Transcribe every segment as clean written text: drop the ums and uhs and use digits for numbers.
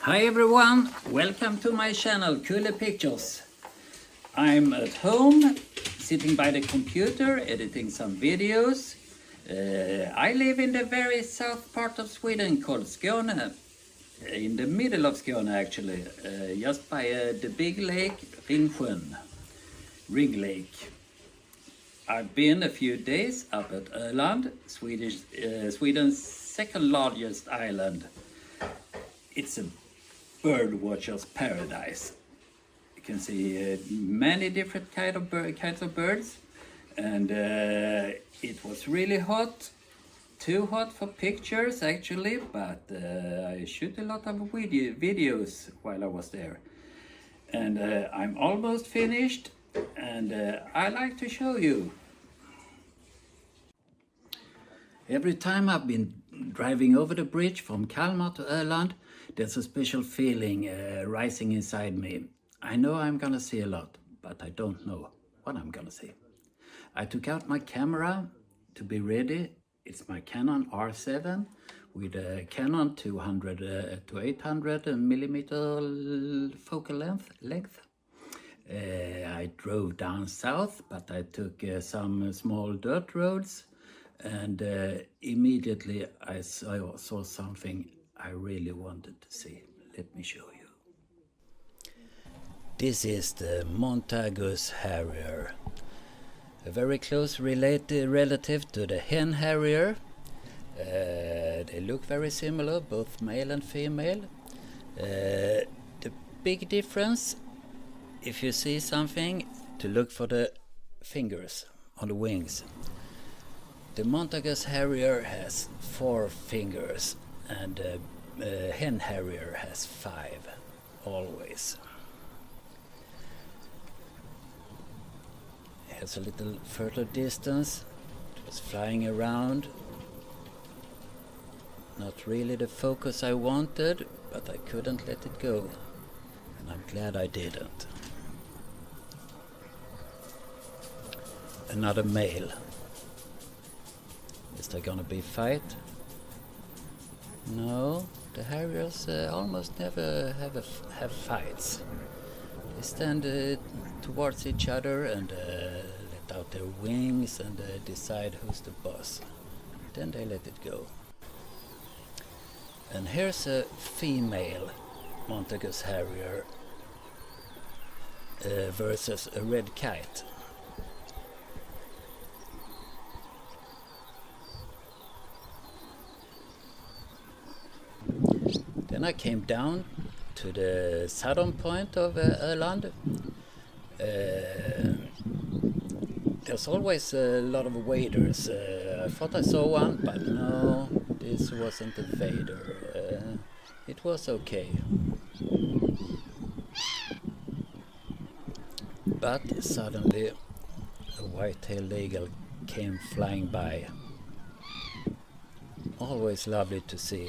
Hi everyone, welcome to my channel Cool Pictures. I'm at home, sitting by the computer, editing some videos. I live in the very south part of Sweden called Skåne, in the middle of Skåne actually, just by the big lake, Ringsjön, Ring Lake. I've been a few days up at Öland, Sweden's second largest island. It's a bird watcher's paradise. You can see many different kinds of birds, and it was really hot, too hot for pictures actually, but I shoot a lot of videos while I was there, and I'm almost finished, and I like to show you. Every time I've been driving over the bridge from Kalmar to Öland, there's a special feeling rising inside me. I know I'm gonna see a lot, but I don't know what I'm gonna see. I took out my camera to be ready. It's my Canon R7 with a Canon 200 to 800 millimeter focal length. I drove down south, but I took some small dirt roads, and immediately I saw something I really wanted to see. Let me show you. This is the Montagu's harrier, a very close relative to the hen harrier. They look very similar, both male and female. The big difference, if you see something, to look for the fingers on the wings. The Montagu's harrier has 4 fingers, and the hen harrier has 5, always. Here's a little further distance. It was flying around. Not really the focus I wanted, but I couldn't let it go, and I'm glad I didn't. Another male. Is there gonna be fight? No, the harriers almost never have fights. They stand towards each other and let out their wings and decide who's the boss. Then they let it go. And here's a female Montagu's harrier versus a red kite. Then I came down to the southern point of Öland. There's always a lot of waders. I thought I saw one, but no, this wasn't a vader. It was okay. But suddenly a white-tailed eagle came flying by. Always lovely to see.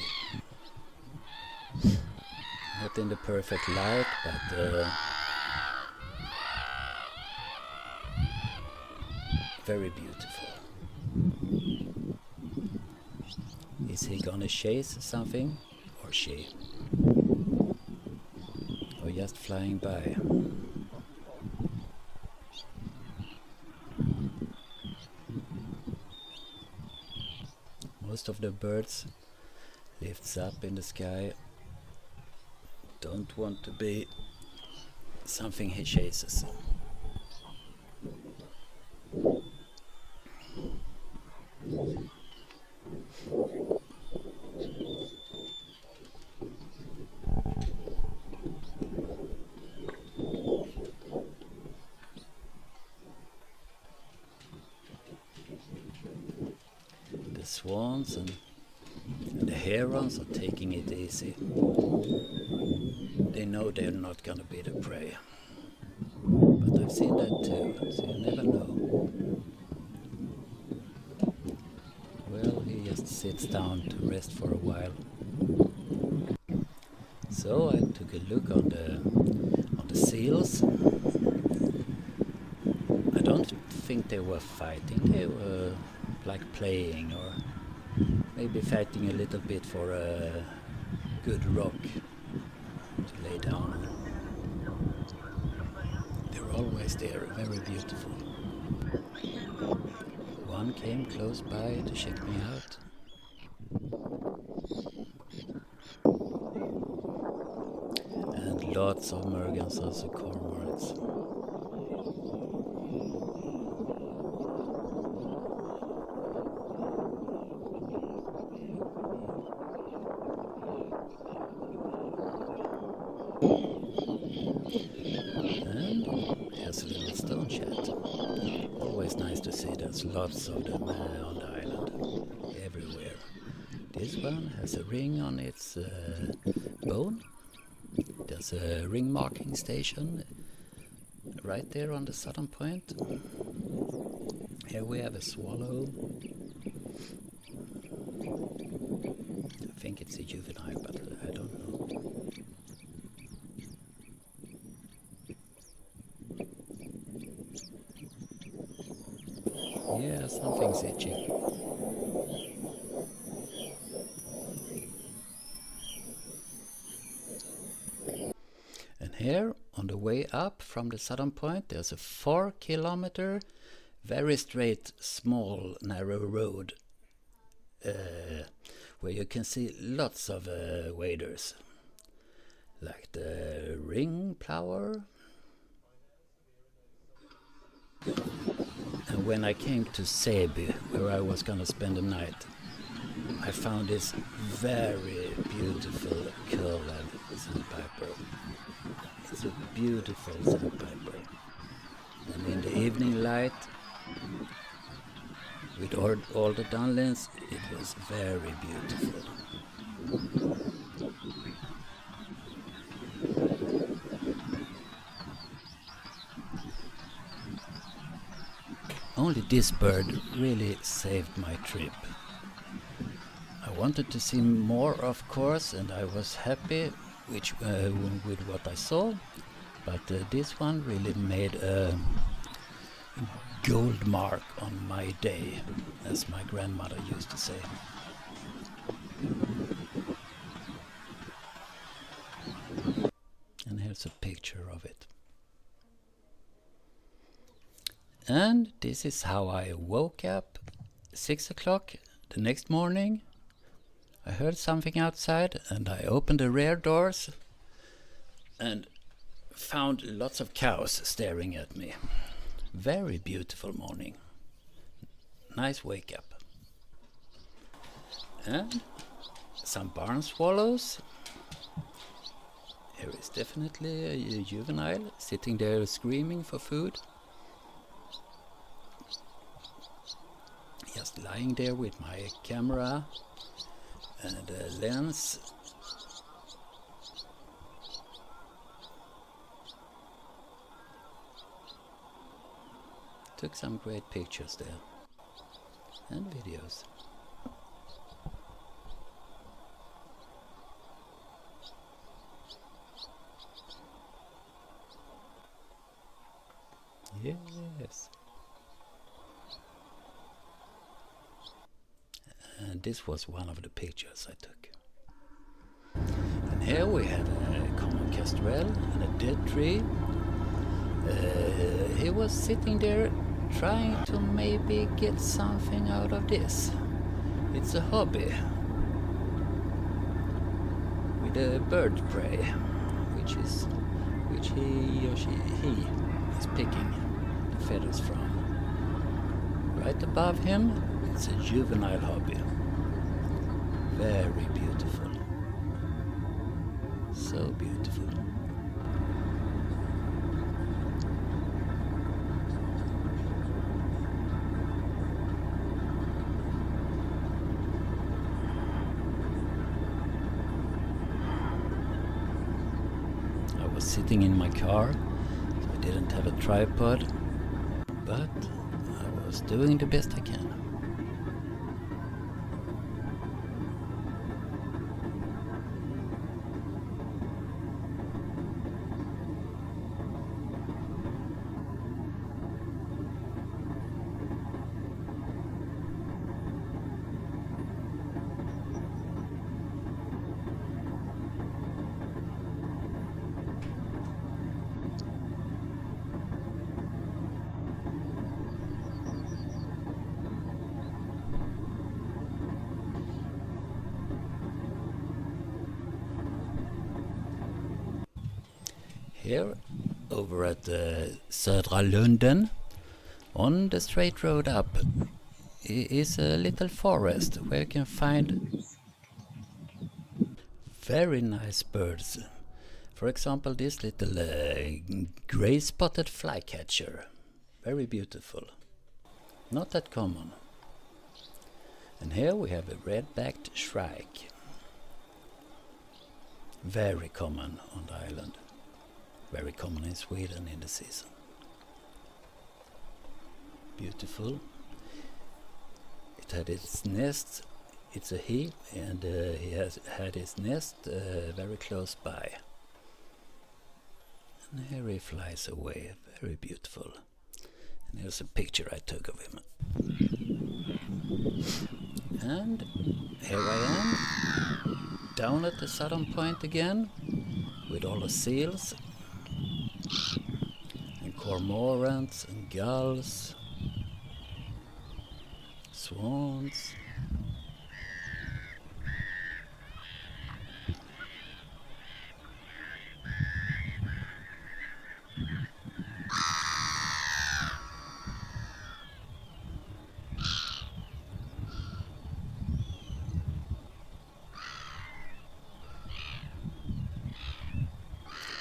Not in the perfect light, but very beautiful. Is he gonna chase something, or she? Or just flying by? Most of the birds lifts up in the sky. Don't want to be something he chases. The swans and the herons are taking it easy. They know they're not gonna be the prey. But I've seen that too, so you never know. Well, he just sits down to rest for a while. So I took a look on the seals. I don't think they were fighting, they were like playing, or maybe fighting a little bit for a good rock. lay down. They're always there, very beautiful. One came close by to check me out. And lots of mergansers and cormorants. And here's a little stone chat. Always nice to see, there's lots of them on the island, everywhere. This one has a ring on its bone. There's a ring marking station right there on the southern point. Here we have a swallow. I think it's a juvenile, but I don't know. Yeah, something's itchy. And here, on the way up from the southern point, there's a 4-kilometer, very straight, small, narrow road where you can see lots of waders, like the ring plover. And when I came to Säby, where I was gonna spend the night, I found this very beautiful curlev sandpiper. It's a beautiful sandpiper. And in the evening light, with all the downlands, it was very beautiful. Only this bird really saved my trip. I wanted to see more, of course, and I was happy with what I saw, but this one really made a gold mark on my day, as my grandmother used to say. And here's a picture of it. And this is how I woke up. 6 o'clock the next morning. I heard something outside and I opened the rear doors and found lots of cows staring at me. Very beautiful morning. Nice wake up. And some barn swallows. Here is definitely a juvenile sitting there screaming for food. Just lying there with my camera and a lens. Took some great pictures there and videos. Yes. And this was one of the pictures I took. And here we have a common kestrel and a dead tree. He was sitting there trying to maybe get something out of this. It's a hobby with a bird prey, which he is picking the feathers from. Right above him, it's a juvenile hobby. Very beautiful. So beautiful. I was sitting in my car, so I didn't have a tripod, but I was doing the best I can. Here, over at Södra Lunden, on the straight road up, is a little forest where you can find very nice birds. For example, this little grey-spotted flycatcher. Very beautiful. Not that common. And here we have a red-backed shrike. Very common on the island. Very common in Sweden in the season. Beautiful. It had its nest. It's a he, and he has had his nest very close by. And here he flies away. Very beautiful. And here's a picture I took of him. And here I am, down at the southern point again, with all the seals, and cormorants, and gulls, swans.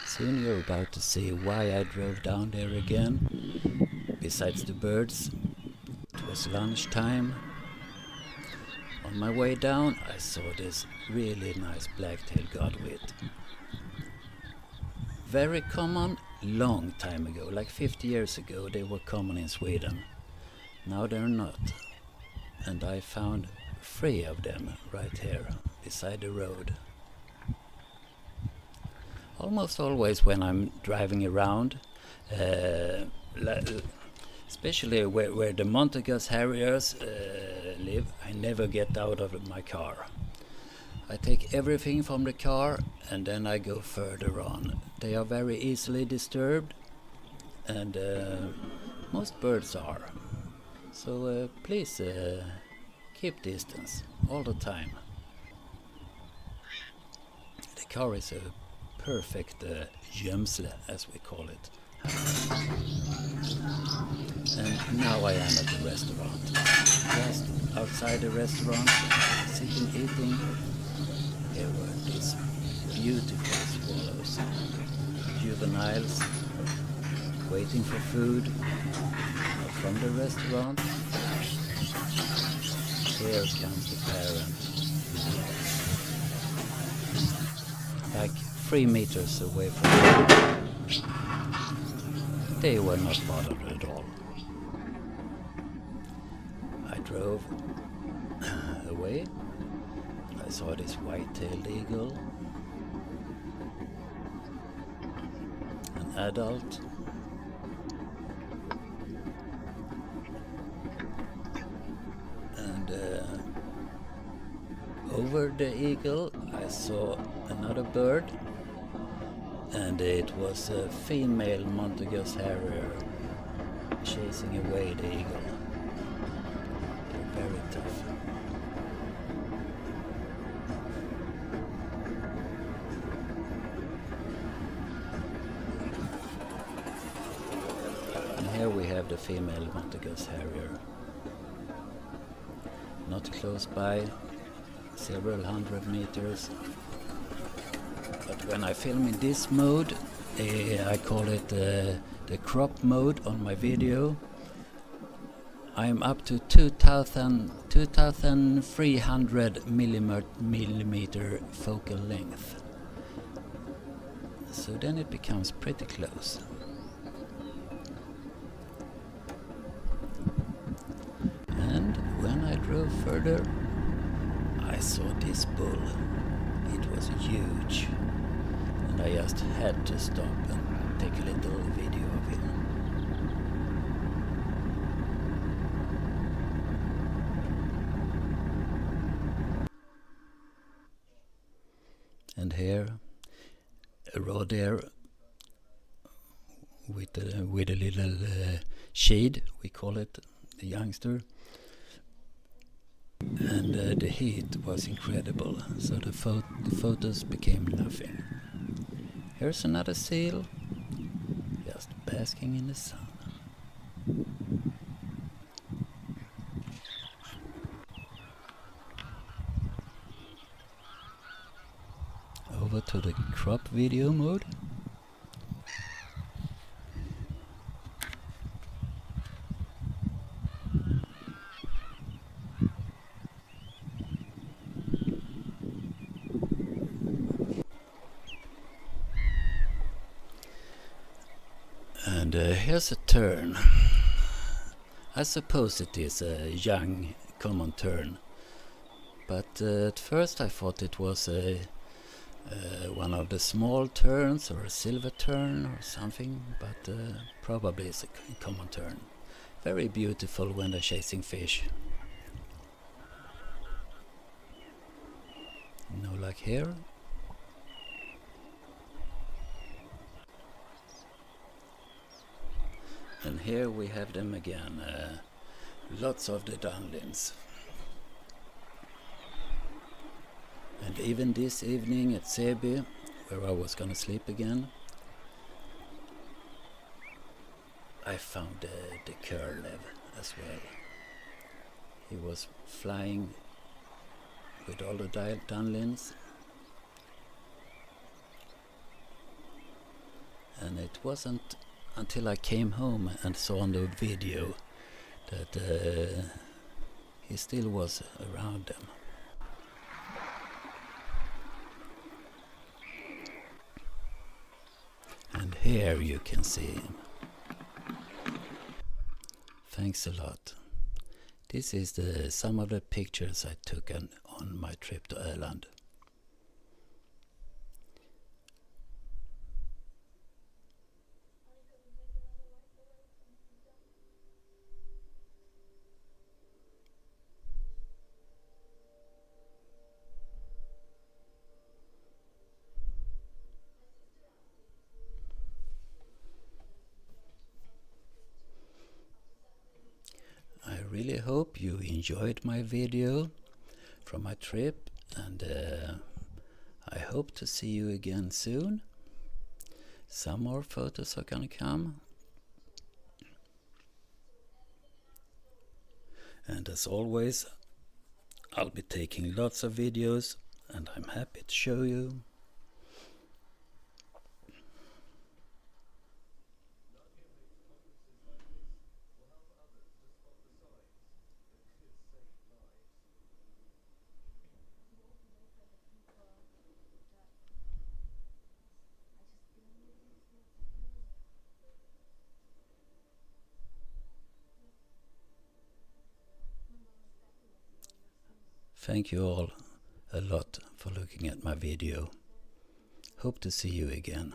Soon you're about to see why I drove down there again. Besides the birds, it was lunchtime. On my way down I saw this really nice black-tailed godwit. Very common, long time ago, like 50 years ago they were common in Sweden. Now they're not. And I found 3 of them right here, beside the road. Almost always when I'm driving around, especially where the Montagu harriers live, I never get out of my car. I take everything from the car and then I go further on. They are very easily disturbed, and most birds are. So please keep distance all the time. The car is a perfect gömsle, as we call it. And now I am at the restaurant. Just outside the restaurant, sitting eating. Here were these beautiful swallows, juveniles, waiting for food. From the restaurant, here comes the parent. Like 3 meters away from them. They were not bothered at all. I drove away. I saw this white-tailed eagle, an adult, and over the eagle I saw another bird, and it was a female Montagu harrier chasing away the eagle. They're very tough. And here we have the female Montagu harrier. Not close by, several hundred meters. But when I film in this mode, I call it the crop mode on my video, I'm up to 2300 millimeter focal length. So then it becomes pretty close. And when I drove further, I saw this bull. It was huge. And I just had to stop and take a little video of him. And here, a roe deer with a little shade, we call it, the youngster. And the heat was incredible, so the photos became nothing. Here's another seal, basking in the sun. Over to the crop video mode. And here's a tern. I suppose it is a young common tern, but at first I thought it was one of the small terns or a silver tern or something, but probably it's a common tern. Very beautiful when they're chasing fish. Like here. And here we have them again, lots of the dunlins. And even this evening at Sebi, where I was gonna sleep again, I found the curlev as well. He was flying with all the dunlins, and it wasn't until I came home and saw on the video that he still was around them. And here you can see him. Thanks a lot. This is some of the pictures I took on my trip to Öland. I really hope you enjoyed my video from my trip, and I hope to see you again soon. Some more photos are gonna come. And as always, I'll be taking lots of videos, and I'm happy to show you. Thank you all a lot for looking at my video. Hope to see you again.